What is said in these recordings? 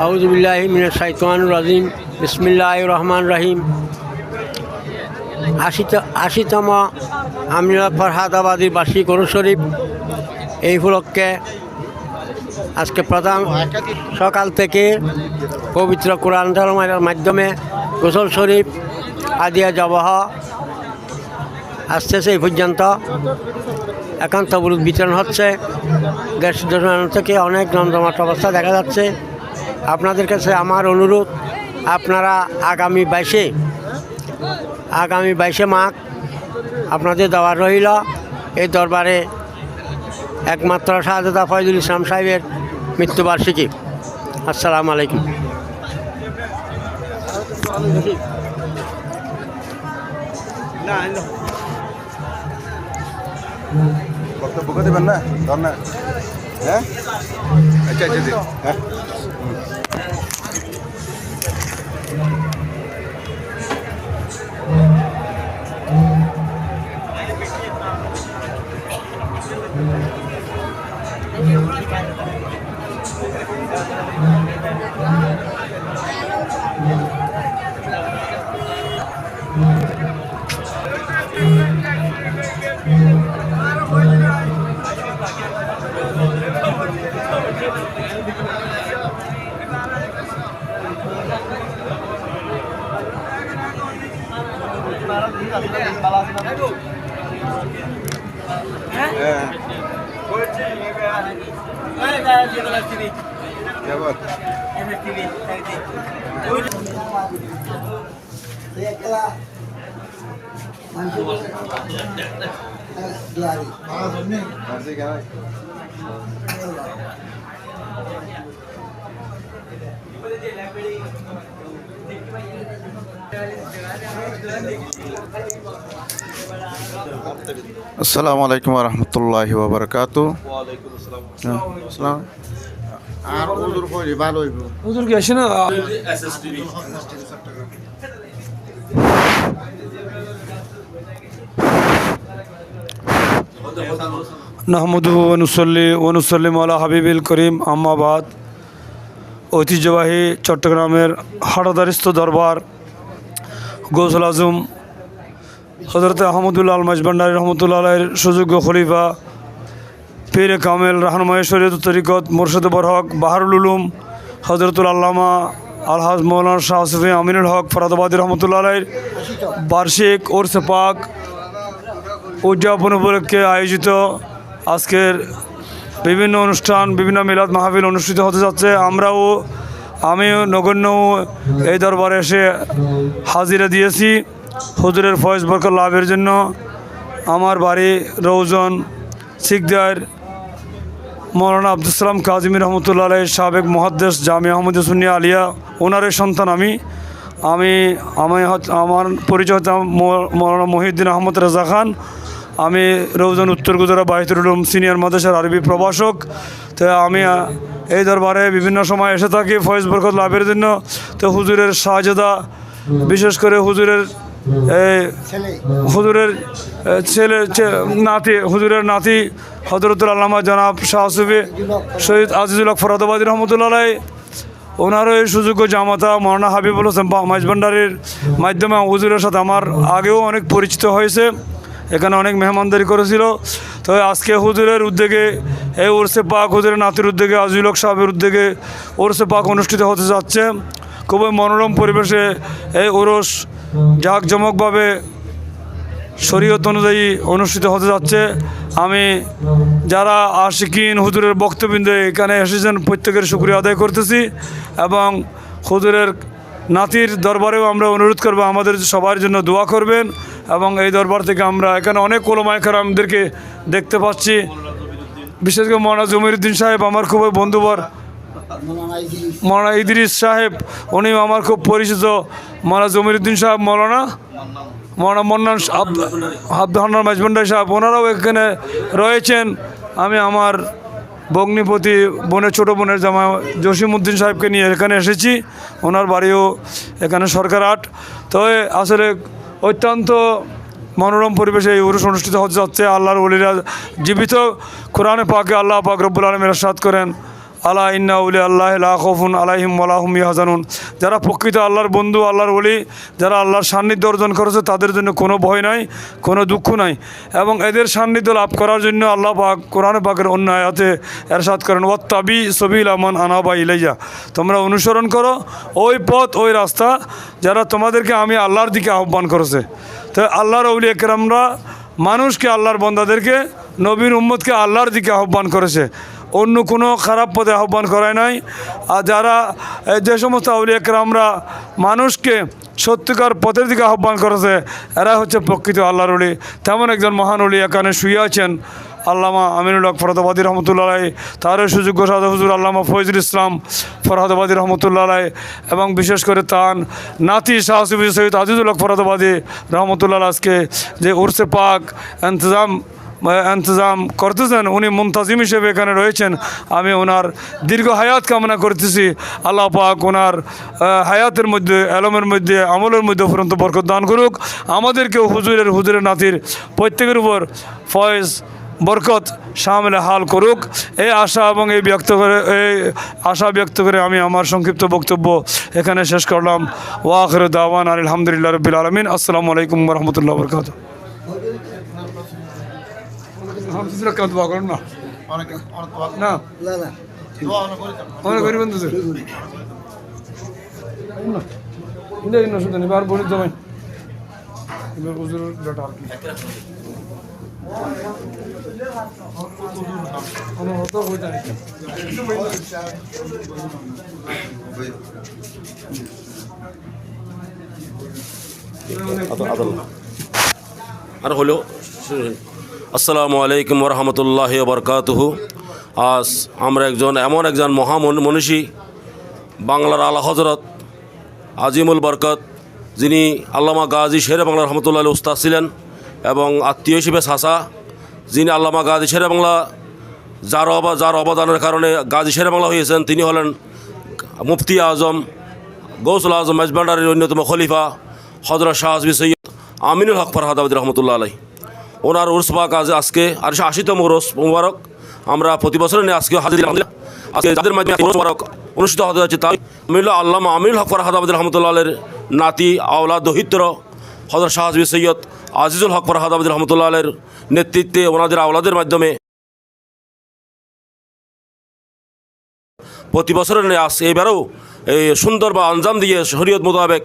আউযু বিল্লাহি মিনাশ শাইতানির রাজিম। বিসমিল্লাহির রহমানির রহিম। ৮০তম আমিরা ফরহাদাবাদী বার্ষিক ওরস শরীফ এই উপলক্ষে আজকে প্রধান সকাল থেকে পবিত্র কোরআন তেলাওয়াতের মাধ্যমে গোসল শরীফ হাদিয়া জবাহ আসতেছে এই পর্যন্ত। এখন তবরুদ বিতরণ হচ্ছে। গ্যাস থেকে অনেক জমজমাট অবস্থা দেখা যাচ্ছে। আপনাদের কাছে আমার অনুরোধ, আপনারা আগামী 22শে মাঘ আপনাদের দাওয়াত রইল এই দরবারে একমাত্র শাহজাদা ফয়জুল ইসলাম সাহেবের মৃত্যুবার্ষিকী। আসসালামু আলাইকুম। বক্তব্য দেবেন না? হ্যাঁ, আচ্ছা হ্যাঁ। আসসালামু আলাইকুম ওয়া রাহমাতুল্লাহি ওয়া বারাকাতুহু। ওয়ালাইকুম আসসালাম। আর হুজুর কইলে ভালো হইব। হুজুর কি আসে না? এসএসটিভি। নাহমাদুহু ওয়া নুসাল্লি ওয়া নুসাল্লিমু আলা হাবিবিল করিম, আম্মা বাদ। ঐতিহ্যবাহী চট্টগ্রামের হাটাদারিস্থ দরবার গৌসুল আজম হযরত আহমদুল্লাহ আল মাঝভান্ডারী রহমতুল্লাহ আলাইহির সুযোগ্য খলিফা পীরে কামেল রাহনুমায়ে শরীয়ত তরিকত মুর্শিদ বরহক বাহারুল উলুম হযরতুল আল্লামা আলহাজ মৌলানা শাহ সুফি আমিনুল হক ফরাদাবাদী রহমতুল্লাহ আলাইহির বার্ষিক ওরসে পাক উদযাপন উপলক্ষে আয়োজিত আজকের বিভিন্ন অনুষ্ঠান, বিভিন্ন মিলাদ মাহফিল অনুষ্ঠিত হতে যাচ্ছে। আমিও নগণ্য এই দরবারে এসে হাজিরা দিয়েছি হুজুরের ফয়েজ বরকত লাভের জন্য। আমার বাড়ি রৌজন সিকদার মৌলানা আব্দুল সালাম কাজিমি রহমতুল্লাহ আলাইহির সাবেক মুহাদ্দিস জামিয়া আহমদিয়া সুন্নিয়া আলিয়া, ওনারের সন্তান আমার পরিচয় হচ্ছে মৌলানা মহিউদ্দিন আহমদ রেজা খান। আমি রৌজন উত্তর গুজরা বাহিতুল উলুম সিনিয়র মাদ্রাসার আরবি প্রভাষক। তো আমি এই দরবারে বিভিন্ন সময় এসে থাকি ফয়েজ বরকত লাভের জন্য। তো হুজুরের শাহজাদা, বিশেষ করে হুজুরের নাতি হযরতুল আল্লামা জনাব শাহ সুফি শহীদ আজিজুল হক ফরাদাবাদী রহমতুল্লাহ আলাইহি, ওনারও এই সুযোগ্য জামাতা মৌলানা হাবিবুল হোসেন মাঝভান্ডারীর মাধ্যমে হুজুরের সাথে আমার আগেও অনেক পরিচিত হয়েছে, এখানে অনেক মেহমানদারি করেছিল। তো আজকে হুজুরের উদ্যোগে এই ওরসে পাক, হুজুরের নাতির উদ্যোগে, আজিজুল হক সাহেবের উদ্যোগে ওরসে পাক অনুষ্ঠিত হতে যাচ্ছে। খুবই মনোরম পরিবেশে এই ওরস জাঁকজমকভাবে শরীয়ত অনুযায়ী অনুষ্ঠিত হতে যাচ্ছে। আমি যারা আশিকিন হুজুরের বক্তবৃন্দ এখানে এসেছেন প্রত্যেকের শুকরিয়া আদায় করতেছি এবং হুজুরের নাতির দরবারেও আমরা অনুরোধ করব আমাদের সবার জন্য দোয়া করবেন। এবং এই দরবার থেকে আমরা এখানে অনেক ওলামায়ে কেরামদেরকে দেখতে পাচ্ছি, বিশেষ করে মৌলানা জমিরুদ্দিন সাহেব আমার খুবই বন্ধুবর, মৌলানা ইদ্রিস সাহেব উনিও আমার খুব পরিচিত, মৌলানা জমিরুদ্দিন সাহেব, মৌলানা মন্নান আব্দুল হান্নান মাঝভান্ডারী সাহেব, ওনারাও এখানে রয়েছেন। আমি আমার ভগ্নিপতি ছোটো বোনের জামা জসিমউদ্দিন সাহেবকে নিয়ে এখানে এসেছি, ওনার বাড়িও এখানে সরকার হাট। তো আসলে অত্যন্ত মনোরম পরিবেশে এই উরুস অনুষ্ঠিত হতে যাচ্ছে। আল্লাহর ওলিরা জীবিত। কোরআনে পাকে আল্লাহ পাক রব্বুল আলামিন ইরশাদ করেন, আলা ইন্না উলিয়া আল্লাহি লা খাউফুন আলাইহিম ওয়া লা হুম ইয়াহজানুন। যারা প্রকৃত আল্লাহর বন্ধু, আল্লাহর ওলি, যারা আল্লাহর সান্নিধ্য অর্জন করেছে, তাদের জন্য কোনো ভয় নাই, কোনো দুঃখ নাই। এবং এদের সান্নিধ্য লাভ করার জন্য আল্লাহ পাক কোরআনে পাকের অন্য আয়াতে ইরশাদ করেন, ওয়াত্তাবি সাবিলা মান আনাবা ইলাইয়া। তোমরা অনুসরণ করো ওই পথ, ওই রাস্তা যারা তোমাদেরকে আমি আল্লাহর দিকে আহ্বান করেছে। তো আল্লাহর আউলিয়া কেরামরা মানুষকে, আল্লাহর বান্দাদেরকে, নবীর উম্মতকে আল্লাহর দিকে আহ্বান করেছে, অন্য কোনো খারাপ পথে আহ্বান করায় নাই। আর যারা যে সমস্ত আউলিয়া কেরামরা মানুষকে সত্যিকার পথের দিকে আহ্বান করেছে, এরা হচ্ছে প্রকৃত আল্লাহর ওলি। তেমন একজন মহান ওলি এখানে শুয়ে আছেন, আল্লামা আমিনুল হক ফরহাদাবাদী রহমতুল্লাহ আলাইহি, তারও সুযোগ্য সাদা হুজুর আল্লামা ফয়জুল ইসলাম ফরহাদাবাদী রহমতুল্লাহ আলাইহি, এবং বিশেষ করে তার নাতি শাহ সুফি সৈয়দ আজিজুল হক ফরহাদাবাদী রহমতুল্লাহ আজকে যে উরসে পাক ইন্তজাম করতেছেন, উনি মুনতাজিম হিসেবে এখানে রয়েছেন। আমি ওনার দীর্ঘ হায়াত কামনা করতেছি। আল্লাহ পাক ওনার হায়াতের মধ্যে, এলমের মধ্যে, আমলের মধ্যে পর্যন্ত বরকত দান করুক। আমাদেরকেও হুজুরের নাতির প্রত্যেকের উপর ফয়েজ বরকত শামিল হাল করুক, এই আশা এবং এই আশা ব্যক্ত করে আমি আমার সংক্ষিপ্ত বক্তব্য এখানে শেষ করলাম। ওয়া আখিরু দাওয়ানা আলহামদুলিল্লাহি রাব্বিল আলামিন। আসসালামু আলাইকুম ওয়া রাহমাতুল্লাহি ওয়া বারাকাতুহু। আর হলো আসসালামু আলাইকুম ওরহমতুল্লাহি ওবরকাতুহু। আজ আমরা এমন একজন মহামনীষী, বাংলার আলা হজরত আজিমুল বরকত, যিনি আল্লামা গাজী শেরে বাংলা রহমতুল্লাহ উস্তাদ ছিলেন এবং আত্মীয় হিসেবে চাচা, যিনি আল্লামা গাজী শেরে বাংলা যার অবদানের কারণে গাজী শেরে বাংলা হয়েছেন, তিনি হলেন মুফতি আজম গৌসুল আজম মেজবান্ডারের অন্যতম খলিফা হযরত শাহ সৈয়দ আমিনুল হক ফরহাদাবাদী রহমতুল্লাহ আলাইহি। ওনার উরস পাক আজকে 80তম উরস মুবারক আমরা প্রতি বছর নিয়ে আজকে হাজির। আজকে যাদের মাধ্যমে উরস মুবারক অনুষ্ঠিত হতে যাচ্ছে, তাই আল্লামা আমিনুল হক ফরহাদাবাদী রহমতুল্লাহ আলাইহির নাতি আওলাদ দহিত্র হযরত শাহ সৈয়দ আজিজুল হক ফরহাদাবাদী রহমতুল্লাহ আলাইহির নেতৃত্বে ওনাদের আওলাদের মাধ্যমে প্রতি বছরের নিয়ে আসছে। এবারেও এই সুন্দর বা আঞ্জাম দিয়ে শরীয়ত মোতাবেক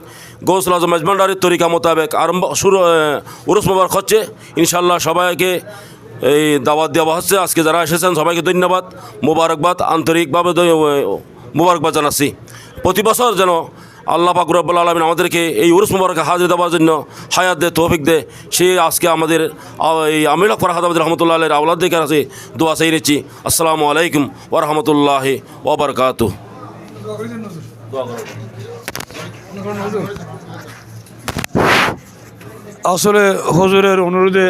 গৌসুল আজম মেজবান্ডারির তরিকা মোতাবেক উরুস মুবারক হচ্ছে। ইনশাল্লাহ সবাইকে এই দাওয়াত দেওয়া হচ্ছে। আজকে যারা এসেছেন সবাইকে ধন্যবাদ, মোবারকবাদ, আন্তরিকভাবে মোবারকবাদ জানাচ্ছি। প্রতি বছর যেন আল্লাহ পাক রব্বুল আলামিন আমাদেরকে এই উরুস মুবারকে হাজির দেওয়ার জন্য হায়াত দে, তৌফিক দে। সে আজকে আমাদের এই আমিনুল হক ফরহাদাবাদী রহমতুল্লাহ আলাইহির আওলাদদের কাছে দোয়া চাই নিচ্ছি। আসসালামু আলাইকুম ওয়া রাহমাতুল্লাহি ওয়া বারাকাতুহু। আসলে হুজুরের অনুরোধে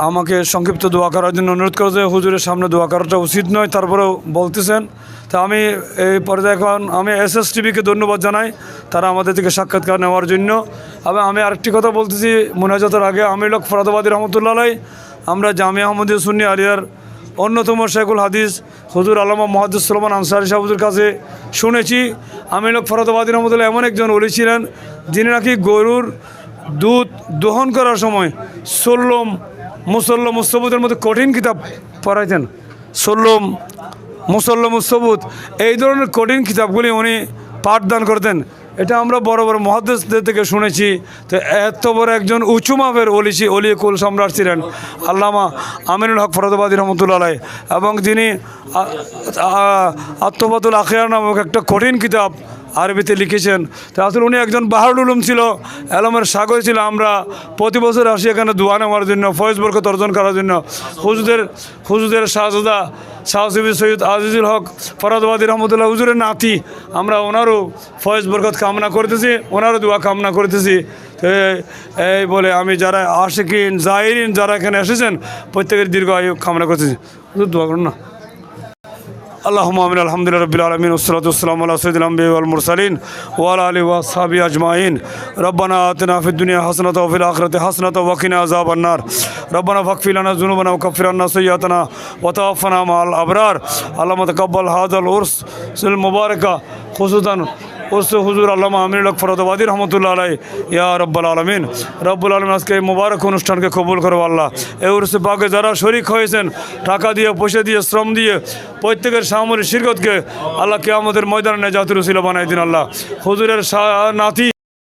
আমাকে সংক্ষিপ্ত দোয়া করার জন্য অনুরোধ করেছে। হুজুরের সামনে দোয়া করাটা উচিত নয়, তারপরেও বলতেছেন। তা আমি এই পর্যায়ে এখন আমি SSTVকে ধন্যবাদ জানাই, তারা আমাদের থেকে সাক্ষাৎকার নেওয়ার জন্য। এবং আমি আরেকটি কথা বলতেছি, মোনাজাতের আগে আমিনুল হক ফরহাদাবাদী রহমতুল্লাহ আলাইহি, আমরা জামিয়া আহমদিয়া সুন্নি আলিয়ার অন্যতম শেখুল হাদিস হুজুর আল্লামা মুহাদ্দিস সুলাইমান আনসারী সাহেবের কাছে শুনেছি, আমিনুল হক ফরহাদাবাদী রহমতুল্লাহ এমন একজন ওলি ছিলেন, যিনি নাকি গরুর দুধ দহন করার সময় মুসল্লম মুস্তবুতের মধ্যে কঠিন কিতাব পড়াইতেন। মুসল্লম মুস্তবুত, এই ধরনের কঠিন কিতাবগুলি উনি পাঠদান করতেন। এটা আমরা বড় বড় মুহাদ্দিসদের থেকে শুনেছি। তো এত বড় একজন উঁচু মাপের অলি কুল সম্রাট ছিলেন আল্লামা আমিনুল হক ফরহাদাবাদী রহমতুল্লাহ আলাইহি, এবং যিনি আত্মবাতুল আখিয়ার নামক একটা কঠিন কিতাব আরবিতে লিখেছেন। তো আসলে উনি একজন বাহারুল উলুম ছিল, এলমের সাগর ছিল। আমরা প্রতি বছর আসি এখানে দোয়া নেওয়ার জন্য, ফয়েজ বরকত অর্জন করার জন্য। হুজুরের শাহজাদা শাহ সুফি সৈয়দ আজিজুল হক ফরহাদাবাদী রহমতুল্লাহ হুজুরের নাতি, আমরা ওনারও ফয়েজ বরকত কামনা করতেছি, ওনারও দোয়া কামনা করতেছি। এই বলে আমি যারা আশিকিন জাহিরিন যারা এখানে এসেছেন প্রত্যেকের দীর্ঘ আয়ু কামনা করতেছি। দোয়া করুন না। اللهم آمين الحمد لله رب العالمين والصلاة والسلام على سيد الأنبياء والمرسلين وعلى آله وأصحابه أجمعين ربنا آتنا في الدنيا حسنة وفي الآخرة حسنة وقنا عذاب النار ربنا فاغفر لنا ذنوبنا وكفر عنا سيئاتنا وتوفنا مع الأبرار اللهم تقبل هذا العرس المبارك خصوصا उस हुजूर अल्लामा आमिर लक फरदवादी रहमतुल्लाह अलैह या रब्बुल आलमीन আজকে এই মুবারক অনুষ্ঠানকে কবুল করো আল্লাহ এই উরসে পাকে যারা শরীক হয়েছেন টাকা দিয়ে পয়সা দিয়ে শ্রম দিয়ে প্রত্যেকের সামরিক শিরকতকে আল্লাহ কিয়ামতের ময়দানে নাজাতের উসিলা বানাই দিন আল্লাহ হুজুরের নাতি